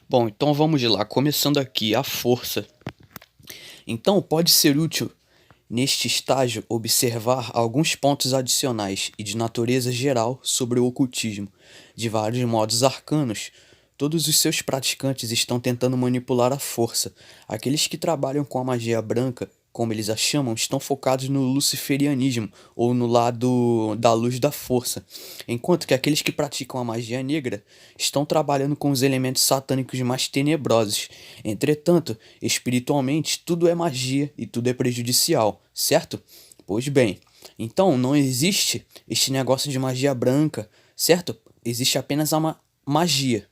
Bom, então vamos lá, começando aqui, a força. Então, pode ser útil, neste estágio, observar alguns pontos adicionais e de natureza geral sobre o ocultismo, de vários modos arcanos. Todos os seus praticantes estão tentando manipular a força. Aqueles que trabalham com a magia branca, como eles a chamam, estão focados no luciferianismo, ou no lado da luz da força, enquanto que aqueles que praticam a magia negra estão trabalhando com os elementos satânicos mais tenebrosos. Entretanto, espiritualmente, tudo é magia e tudo é prejudicial, certo? Pois bem, então não existe este negócio de magia branca, certo? Existe apenas a magia.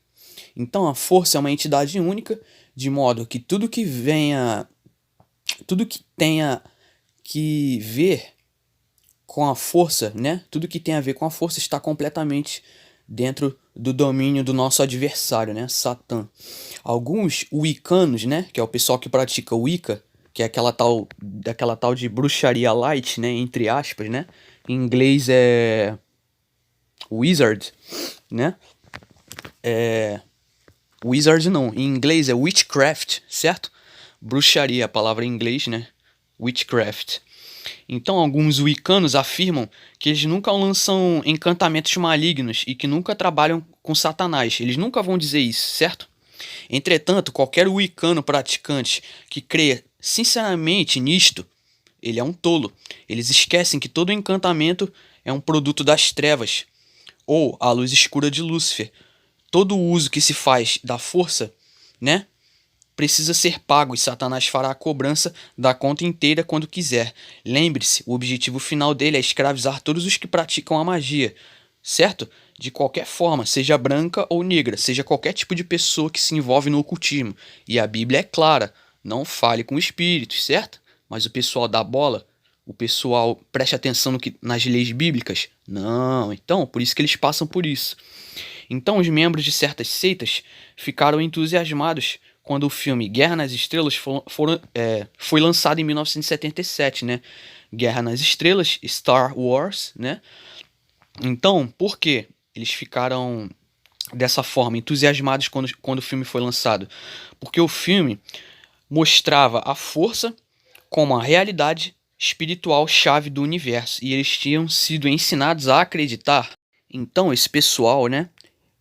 Então a força é uma entidade única, de modo que tudo que tenha que ver com a força, né? Tudo que tem a ver com a força está completamente dentro do domínio do nosso adversário, né? Satã. Alguns wiccanos, né? Que é o pessoal que pratica Wicca, que é daquela tal de bruxaria light, né? Entre aspas, né? Em inglês é wizard, né? Wizard não, em inglês é witchcraft, certo? Bruxaria, a palavra em inglês, né? Witchcraft. Então, alguns wiccanos afirmam que eles nunca lançam encantamentos malignos e que nunca trabalham com Satanás. Eles nunca vão dizer isso, certo? Entretanto, qualquer wiccano praticante que creia sinceramente nisto, ele é um tolo. Eles esquecem que todo encantamento é um produto das trevas, ou a luz escura de Lúcifer. Todo o uso que se faz da força, né, precisa ser pago e Satanás fará a cobrança da conta inteira quando quiser. Lembre-se, o objetivo final dele é escravizar todos os que praticam a magia, certo? De qualquer forma, seja branca ou negra, seja qualquer tipo de pessoa que se envolve no ocultismo. E a Bíblia é clara, não fale com espíritos, certo? Mas o pessoal dá bola, o pessoal preste atenção nas leis bíblicas? Não, então, por isso que eles passam por isso. Então, os membros de certas seitas ficaram entusiasmados quando o filme Guerra nas Estrelas foi lançado em 1977, né? Guerra nas Estrelas, Star Wars, né? Então, por que eles ficaram dessa forma, entusiasmados quando o filme foi lançado? Porque o filme mostrava a força como a realidade espiritual chave do universo e eles tinham sido ensinados a acreditar. Então, esse pessoal, né,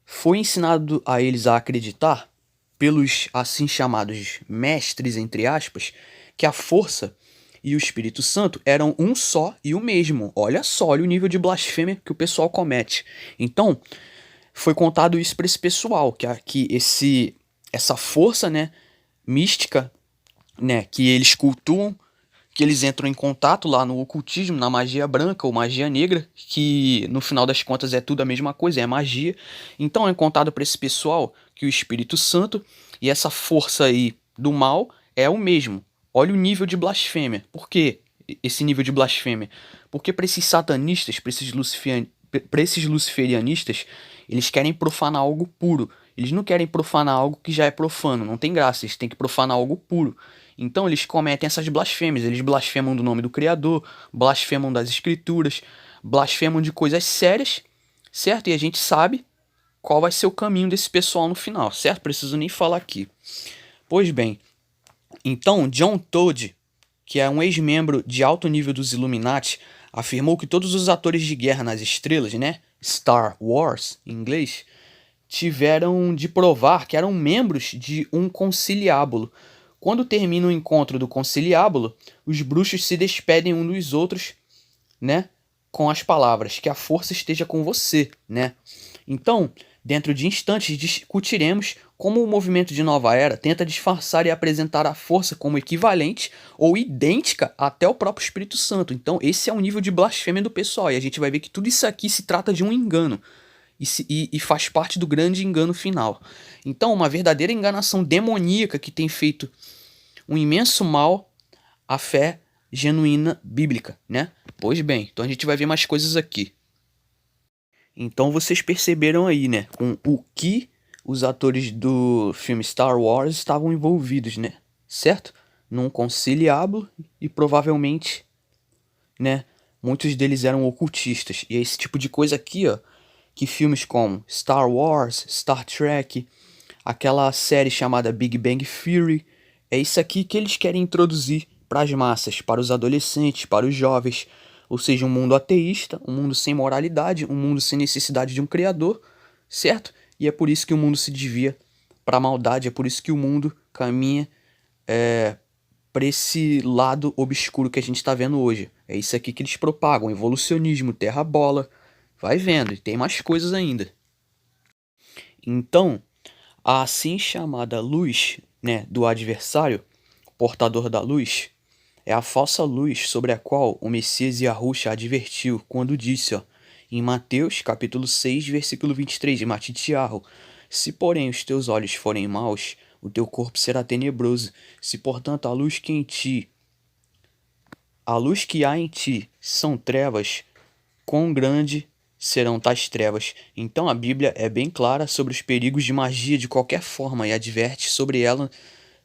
foi ensinado a eles a acreditar, pelos assim chamados mestres, entre aspas, que a força e o Espírito Santo eram um só e o mesmo. Olha só, olha o nível de blasfêmia que o pessoal comete. Então, foi contado isso para esse pessoal, essa força, né, mística, né, que eles cultuam, que eles entram em contato lá no ocultismo, na magia branca ou magia negra, que no final das contas é tudo a mesma coisa, é magia. Então é contado para esse pessoal que o Espírito Santo e essa força aí do mal é o mesmo. Olha o nível de blasfêmia. Por que esse nível de blasfêmia? Porque para esses satanistas, para esses luciferianistas, eles querem profanar algo puro. Eles não querem profanar algo que já é profano, não tem graça, eles têm que profanar algo puro. Então eles cometem essas blasfêmias, eles blasfemam do nome do Criador, blasfemam das Escrituras, blasfemam de coisas sérias, certo? E a gente sabe qual vai ser o caminho desse pessoal no final, certo? Preciso nem falar aqui. Pois bem, então John Todd, que é um ex-membro de alto nível dos Illuminati, afirmou que todos os atores de Guerra nas Estrelas, né? Star Wars, em inglês, tiveram de provar que eram membros de um conciliábulo. Quando termina o encontro do conciliábulo, os bruxos se despedem uns dos outros, né, com as palavras que a força esteja com você, né? Então, dentro de instantes discutiremos como o movimento de Nova Era tenta disfarçar e apresentar a força como equivalente ou idêntica até o próprio Espírito Santo. Então, esse é o nível de blasfêmia do pessoal e a gente vai ver que tudo isso aqui se trata de um engano e faz parte do grande engano final. Então, uma verdadeira enganação demoníaca que tem feito um imenso mal à fé genuína bíblica, né? Pois bem, então a gente vai ver mais coisas aqui. Então vocês perceberam aí, né, com o que os atores do filme Star Wars estavam envolvidos, né? Certo? Num conciliábulo e provavelmente, né, muitos deles eram ocultistas. E é esse tipo de coisa aqui, ó, que filmes como Star Wars, Star Trek, aquela série chamada Big Bang Theory. É isso aqui que eles querem introduzir para as massas, para os adolescentes, para os jovens. Ou seja, um mundo ateísta, um mundo sem moralidade, um mundo sem necessidade de um criador, certo? E é por isso que o mundo se desvia para a maldade, é por isso que o mundo caminha para esse lado obscuro que a gente está vendo hoje. É isso aqui que eles propagam: evolucionismo, terra-bola. Vai vendo, e tem mais coisas ainda. Então, a assim chamada luz, né, do adversário, portador da luz, é a falsa luz sobre a qual o Messias Yahushua advertiu quando disse, ó, em Mateus capítulo 6, versículo 23, de Matitiarro: se porém os teus olhos forem maus, o teu corpo será tenebroso. Se portanto a luz que há em ti são trevas, quão grande serão tais trevas. Então a Bíblia é bem clara sobre os perigos de magia de qualquer forma e adverte sobre ela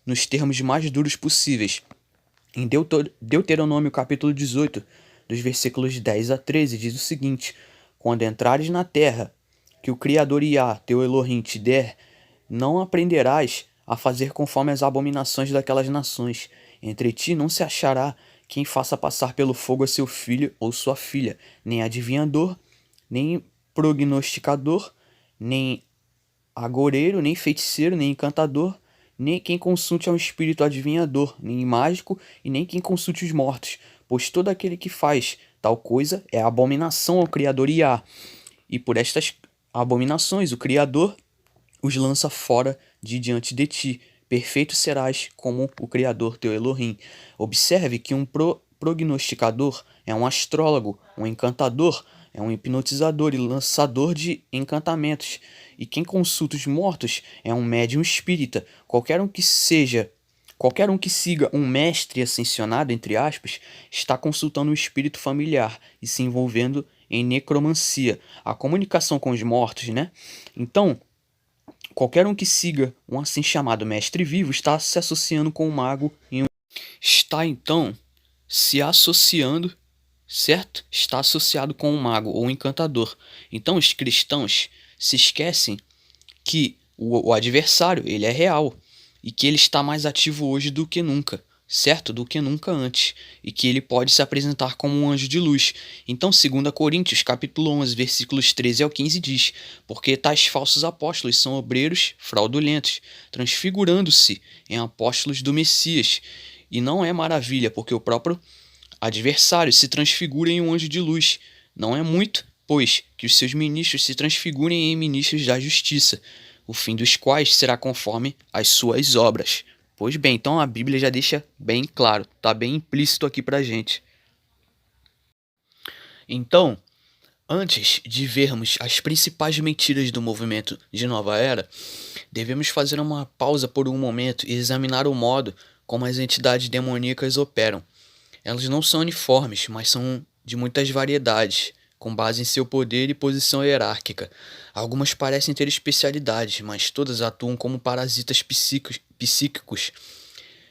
nos termos mais duros possíveis. Em Deuteronômio capítulo 18, dos versículos 10 a 13, diz o seguinte: quando entrares na terra que o Criador Iá, teu Elohim, te der, não aprenderás a fazer conforme as abominações daquelas nações. Entre ti não se achará quem faça passar pelo fogo a seu filho ou sua filha, nem adivinhador, nem prognosticador, nem agoureiro, nem feiticeiro, nem encantador, nem quem consulte a um espírito adivinhador, nem mágico, e nem quem consulte os mortos, pois todo aquele que faz tal coisa é abominação ao Criador Iá. E por estas abominações o Criador os lança fora de diante de ti. Perfeito serás como o Criador teu Elohim. Observe que um prognosticador é um astrólogo, um encantador é um hipnotizador e lançador de encantamentos. E quem consulta os mortos é um médium espírita. Qualquer um que siga um mestre ascensionado, entre aspas, está consultando um espírito familiar e se envolvendo em necromancia, a comunicação com os mortos, né? Então, qualquer um que siga um assim chamado mestre vivo está se associando com o mago está então se associando, certo? Está associado com um mago ou um encantador. Então os cristãos se esquecem que o adversário, ele é real e que ele está mais ativo hoje do que nunca, certo? Do que nunca antes, e que ele pode se apresentar como um anjo de luz. Então, 2 Coríntios, capítulo 11, versículos 13 ao 15 diz: porque tais falsos apóstolos são obreiros fraudulentos, transfigurando-se em apóstolos do Messias. E não é maravilha, porque o próprio adversário se transfigura em um anjo de luz. Não é muito, pois, que os seus ministros se transfigurem em ministros da justiça, o fim dos quais será conforme as suas obras. Pois bem, então a Bíblia já deixa bem claro, está bem implícito aqui pra gente. Então, antes de vermos as principais mentiras do movimento de Nova Era, devemos fazer uma pausa por um momento e examinar o modo como as entidades demoníacas operam. Elas não são uniformes, mas são de muitas variedades, com base em seu poder e posição hierárquica. Algumas parecem ter especialidades, mas todas atuam como parasitas psíquicos,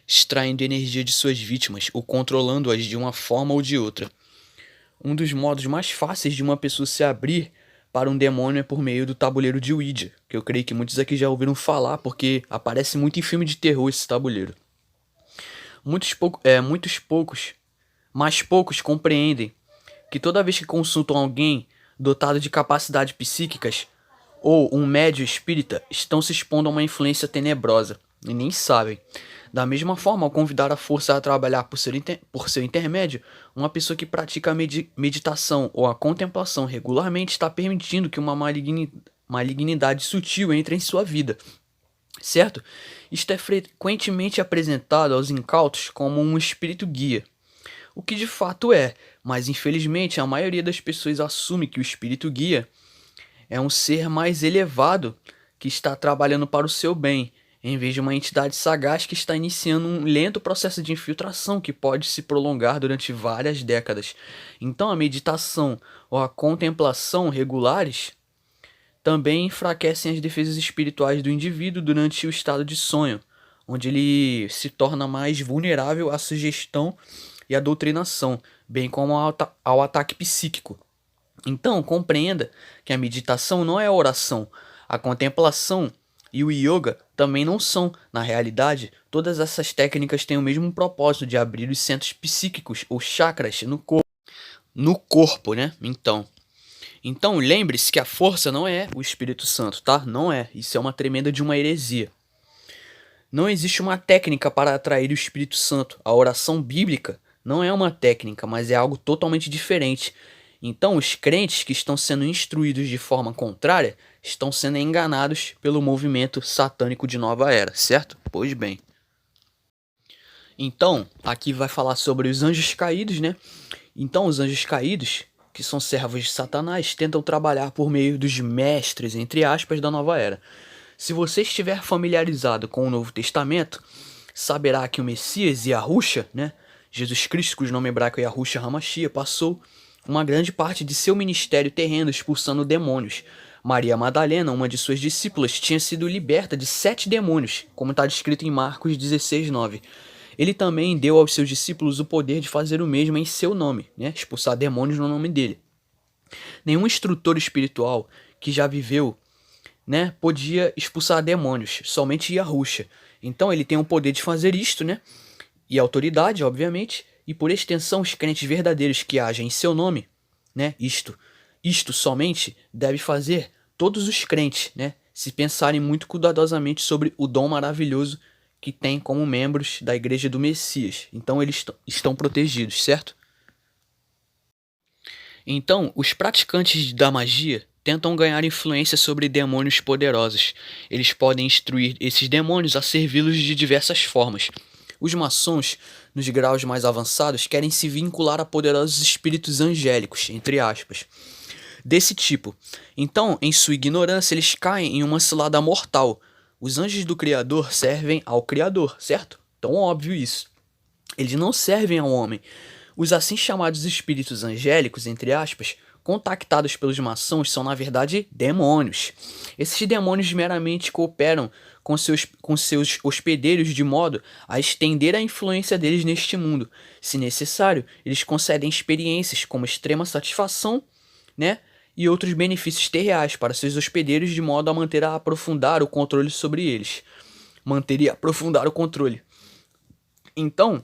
extraindo energia de suas vítimas ou controlando-as de uma forma ou de outra. Um dos modos mais fáceis de uma pessoa se abrir para um demônio é por meio do tabuleiro de Ouija, que eu creio que muitos aqui já ouviram falar, porque aparece muito em filme de terror esse tabuleiro. Mas poucos compreendem que toda vez que consultam alguém dotado de capacidades psíquicas ou um médio espírita, estão se expondo a uma influência tenebrosa e nem sabem. Da mesma forma, ao convidar a força a trabalhar por seu intermédio, uma pessoa que pratica a meditação ou a contemplação regularmente está permitindo que uma malignidade sutil entre em sua vida, certo? Isto é frequentemente apresentado aos incautos como um espírito guia, o que de fato é, mas infelizmente a maioria das pessoas assume que o espírito guia é um ser mais elevado que está trabalhando para o seu bem, em vez de uma entidade sagaz que está iniciando um lento processo de infiltração que pode se prolongar durante várias décadas. Então a meditação ou a contemplação regulares também enfraquecem as defesas espirituais do indivíduo durante o estado de sonho, onde ele se torna mais vulnerável à sugestão e à doutrinação, bem como ao ataque psíquico. Então, compreenda que a meditação não é a oração, a contemplação e o yoga também não são. Na realidade, todas essas técnicas têm o mesmo propósito de abrir os centros psíquicos ou chakras no corpo, né? Então lembre-se que a força não é o Espírito Santo, tá? Não é. Isso é uma tremenda de uma heresia. Não existe uma técnica para atrair o Espírito Santo. A oração bíblica não é uma técnica, mas é algo totalmente diferente. Então, os crentes que estão sendo instruídos de forma contrária estão sendo enganados pelo movimento satânico de nova era, certo? Pois bem. Então, aqui vai falar sobre os anjos caídos, né? Então, os anjos caídos, que são servos de Satanás, tentam trabalhar por meio dos mestres, entre aspas, da nova era. Se você estiver familiarizado com o Novo Testamento, saberá que o Messias, Yahushua, né? Jesus Cristo, cujo nome hebraico é Yahushua HaMashiach, passou uma grande parte de seu ministério terreno expulsando demônios. Maria Madalena, uma de suas discípulas, tinha sido liberta de 7 demônios, como está descrito em Marcos 16:9. Ele também deu aos seus discípulos o poder de fazer o mesmo em seu nome, né? Expulsar demônios no nome dele. Nenhum instrutor espiritual que já viveu, né, podia expulsar demônios, somente Yahushua. Então ele tem o poder de fazer isto, né? E autoridade, obviamente, e por extensão os crentes verdadeiros que agem em seu nome, né? Isto somente deve fazer todos os crentes, né? Se pensarem muito cuidadosamente sobre o dom maravilhoso que tem como membros da Igreja do Messias. Então eles estão protegidos, certo? Então, os praticantes da magia tentam ganhar influência sobre demônios poderosos. Eles podem instruir esses demônios a servi-los de diversas formas. Os maçons, nos graus mais avançados, querem se vincular a poderosos espíritos angélicos, entre aspas, desse tipo. Então, em sua ignorância, eles caem em uma cilada mortal. Os anjos do Criador servem ao Criador, certo? Tão óbvio isso. Eles não servem ao homem. Os assim chamados espíritos angélicos, entre aspas, contactados pelos maçons, são na verdade demônios. Esses demônios meramente cooperam com seus hospedeiros de modo a estender a influência deles neste mundo. Se necessário, eles concedem experiências como extrema satisfação, né, e outros benefícios terreais para seus hospedeiros de modo a manter a aprofundar o controle sobre eles. Manter e aprofundar o controle. Então,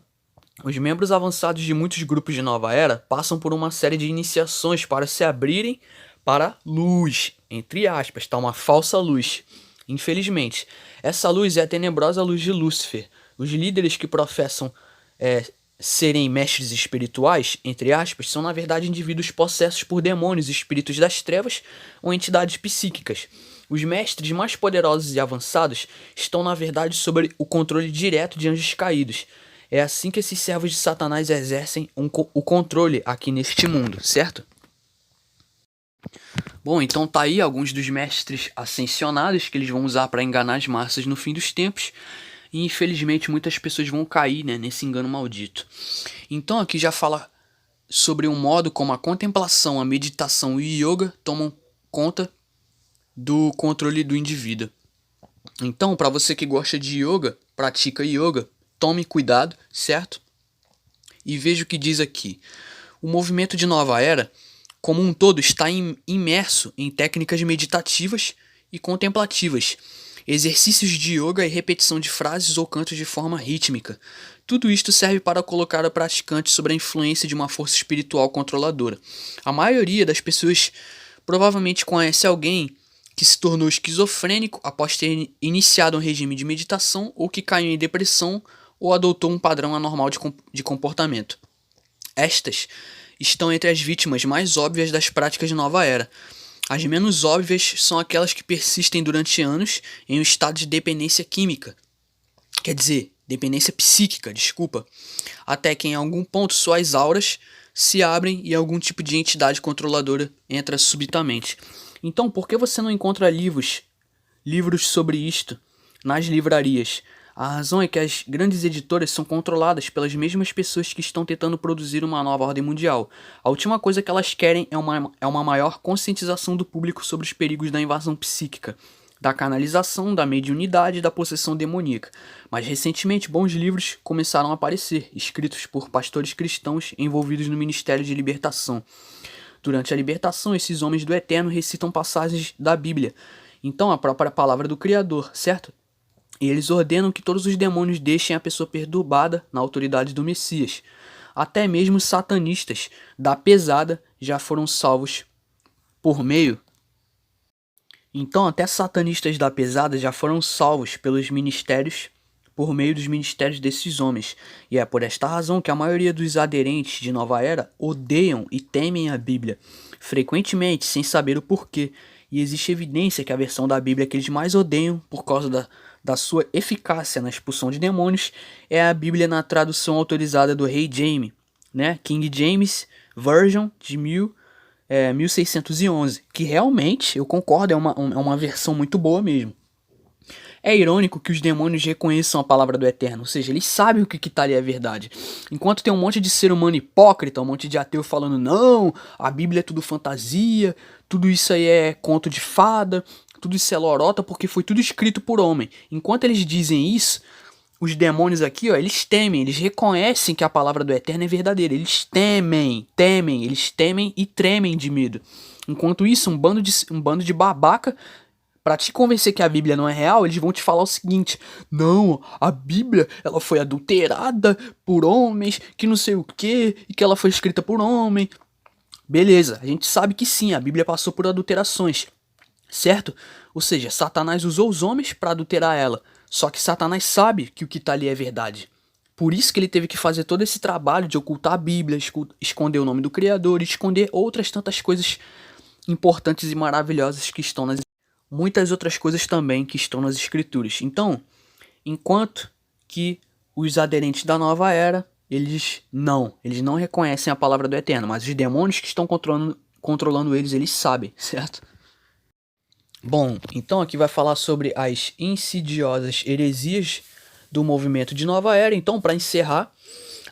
os membros avançados de muitos grupos de nova era passam por uma série de iniciações para se abrirem para a luz, entre aspas, tá? Uma falsa luz. Infelizmente, essa luz é a tenebrosa luz de Lúcifer. Os líderes que professam serem mestres espirituais, entre aspas, são na verdade indivíduos possessos por demônios, espíritos das trevas ou entidades psíquicas. Os mestres mais poderosos e avançados estão na verdade sob o controle direto de anjos caídos. É assim que esses servos de Satanás exercem o controle aqui neste mundo, certo? Bom, então tá aí alguns dos mestres ascensionados que eles vão usar para enganar as massas no fim dos tempos. E infelizmente muitas pessoas vão cair, né, nesse engano maldito. Então aqui já fala sobre um modo como a contemplação, a meditação e o yoga tomam conta do controle do indivíduo. Então, para você que gosta de yoga, pratica yoga, tome cuidado, certo? E veja o que diz aqui. O movimento de nova era, como um todo, está imerso em técnicas meditativas e contemplativas, exercícios de yoga e repetição de frases ou cantos de forma rítmica. Tudo isto serve para colocar o praticante sob a influência de uma força espiritual controladora. A maioria das pessoas provavelmente conhece alguém que se tornou esquizofrênico após ter iniciado um regime de meditação ou que caiu em depressão ou adotou um padrão anormal de comportamento. Estas estão entre as vítimas mais óbvias das práticas de nova era. As menos óbvias são aquelas que persistem durante anos em um estado de dependência química. Quer dizer, dependência psíquica, desculpa. Até que em algum ponto suas auras se abrem e algum tipo de entidade controladora entra subitamente. Então, por que você não encontra livros sobre isto nas livrarias? A razão é que as grandes editoras são controladas pelas mesmas pessoas que estão tentando produzir uma nova ordem mundial. A última coisa que elas querem é uma maior conscientização do público sobre os perigos da invasão psíquica, da canalização, da mediunidade e da possessão demoníaca. Mas recentemente bons livros começaram a aparecer, escritos por pastores cristãos envolvidos no ministério de libertação. Durante a libertação, esses homens do Eterno recitam passagens da Bíblia Então, a própria palavra do Criador, certo? E eles ordenam que todos os demônios deixem a pessoa perturbada na autoridade do Messias. Até mesmo os satanistas da pesada já foram salvos por meio. Então, até satanistas da pesada já foram salvos pelos ministérios, por meio dos ministérios desses homens. E é por esta razão que a maioria dos aderentes de Nova Era odeiam e temem a Bíblia, frequentemente sem saber o porquê. E existe evidência que a versão da Bíblia que eles mais odeiam, por causa da sua eficácia na expulsão de demônios, é a Bíblia na tradução autorizada do Rei Jaime, né? King James Version de 1611, que realmente, eu concordo, é uma versão muito boa mesmo. É irônico que os demônios reconheçam a palavra do Eterno, ou seja, eles sabem o que tá ali é verdade. Enquanto tem um monte de ser humano hipócrita, um monte de ateu falando, não, a Bíblia é tudo fantasia, tudo isso aí é conto de fada, tudo isso é lorota porque foi tudo escrito por homem. Enquanto eles dizem isso, os demônios aqui, ó, eles temem, eles reconhecem que a palavra do Eterno é verdadeira. Eles temem e tremem de medo. Enquanto isso, um bando de babaca, pra te convencer que a Bíblia não é real, eles vão te falar o seguinte: não, a Bíblia, ela foi adulterada por homens, que não sei o que, e que ela foi escrita por homem. Beleza, a gente sabe que sim, a Bíblia passou por adulterações, certo? Ou seja, Satanás usou os homens para adulterar ela. Só que Satanás sabe que o que tá ali é verdade. Por isso que ele teve que fazer todo esse trabalho de ocultar a Bíblia, esconder o nome do Criador, esconder outras tantas coisas importantes e maravilhosas que estão nas... Muitas outras coisas também que estão nas Escrituras. Então, enquanto que os aderentes da Nova Era, eles não reconhecem a palavra do Eterno, mas os demônios que estão controlando eles sabem, certo? Bom, então aqui vai falar sobre as insidiosas heresias do movimento de Nova Era. Então, para encerrar,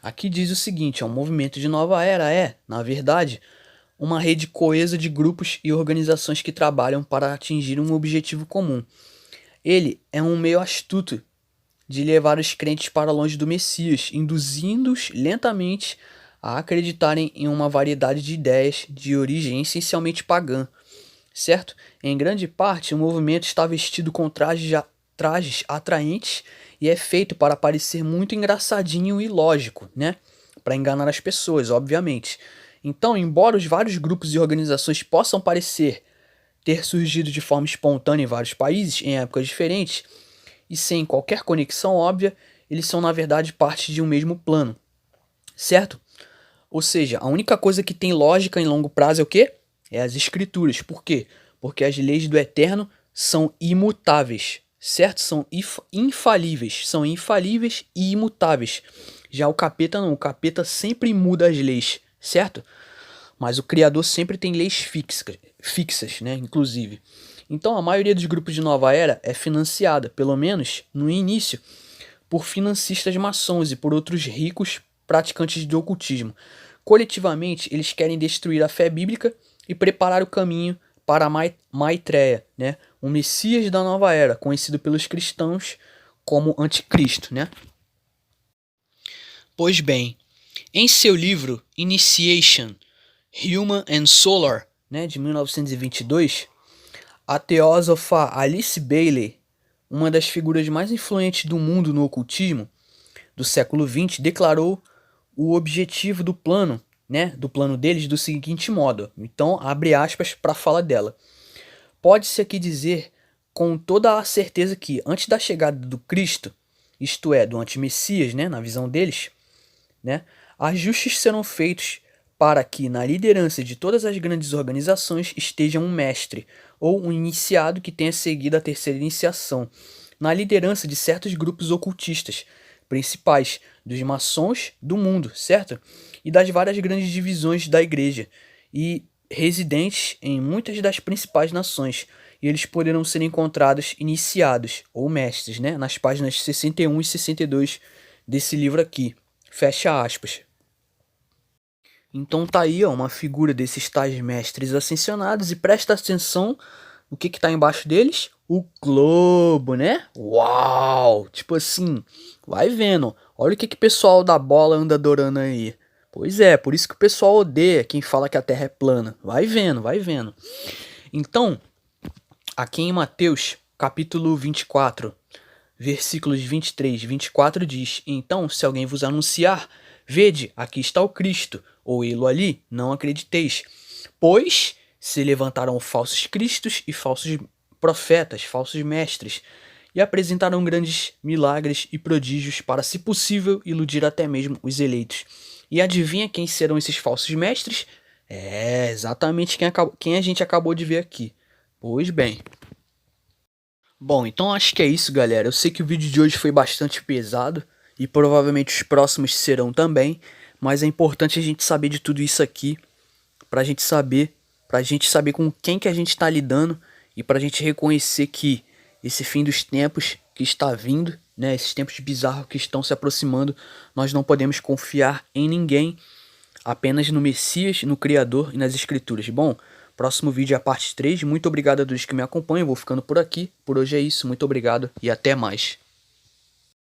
aqui diz o seguinte: o movimento de Nova Era é, na verdade, uma rede coesa de grupos e organizações que trabalham para atingir um objetivo comum. Ele é um meio astuto de levar os crentes para longe do Messias, induzindo-os lentamente a acreditarem em uma variedade de ideias de origem essencialmente pagã. Certo? Em grande parte, o movimento está vestido com trajes atraentes e é feito para parecer muito engraçadinho e lógico, né? Para enganar as pessoas, obviamente. Então, embora os vários grupos e organizações possam parecer ter surgido de forma espontânea em vários países, em épocas diferentes, e sem qualquer conexão óbvia, eles são na verdade parte de um mesmo plano, certo? Ou seja, a única coisa que tem lógica em longo prazo é o quê? É as escrituras. Por quê? Porque as leis do Eterno são imutáveis, certo? São infalíveis. São infalíveis e imutáveis. Já o capeta não. O capeta sempre muda as leis, certo? Mas o Criador sempre tem leis fixas, né? Inclusive. Então a maioria dos grupos de Nova Era é financiada, pelo menos no início, por financistas maçons e por outros ricos praticantes de ocultismo. Coletivamente, eles querem destruir a fé bíblica e preparar o caminho para Maitreya, né? O Messias da Nova Era, conhecido pelos cristãos como Anticristo, né? Pois bem, em seu livro Initiation, Human and Solar, né, de 1922, a teósofa Alice Bailey, uma das figuras mais influentes do mundo no ocultismo do século XX, declarou o objetivo do plano, né, do plano deles do seguinte modo. Então, abre aspas para a fala dela. Pode-se aqui dizer com toda a certeza que, antes da chegada do Cristo, isto é, do antimessias, né, na visão deles, né, ajustes serão feitos para que, na liderança de todas as grandes organizações, esteja um mestre ou um iniciado que tenha seguido a terceira iniciação, na liderança de certos grupos ocultistas principais dos maçons do mundo, certo? E das várias grandes divisões da igreja, e residentes em muitas das principais nações, e eles poderão ser encontrados iniciados, ou mestres, né? Nas páginas 61 e 62 desse livro aqui. Fecha aspas. Então tá aí, ó, uma figura desses tais mestres ascensionados, e presta atenção no que tá embaixo deles? O globo, né? Uau! Tipo assim, vai vendo. Olha o que o pessoal da bola anda adorando aí. Pois é, por isso que o pessoal odeia quem fala que a Terra é plana. Vai vendo, vai vendo. Então, Aqui em Mateus, capítulo 24, versículos 23 e 24 diz: Então, se alguém vos anunciar, vede, aqui está o Cristo, ou ele ali, não acrediteis. Pois se levantaram falsos cristos e falsos profetas, falsos mestres, e apresentaram grandes milagres e prodígios para, se possível, iludir até mesmo os eleitos. E adivinha quem serão esses falsos mestres? É exatamente quem a gente acabou de ver aqui. Pois bem. Bom, então acho que é isso, galera. Eu sei que o vídeo de hoje foi bastante pesado e provavelmente os próximos serão também, mas é importante a gente saber de tudo isso aqui pra gente saber com quem que a gente tá lidando e pra gente reconhecer que esse fim dos tempos que está vindo, né, esses tempos bizarros que estão se aproximando, nós não podemos confiar em ninguém, apenas no Messias, no Criador e nas Escrituras. Bom, próximo vídeo é a parte 3. Muito obrigado a todos que me acompanham. Vou ficando por aqui. Por hoje é isso. Muito obrigado e até mais.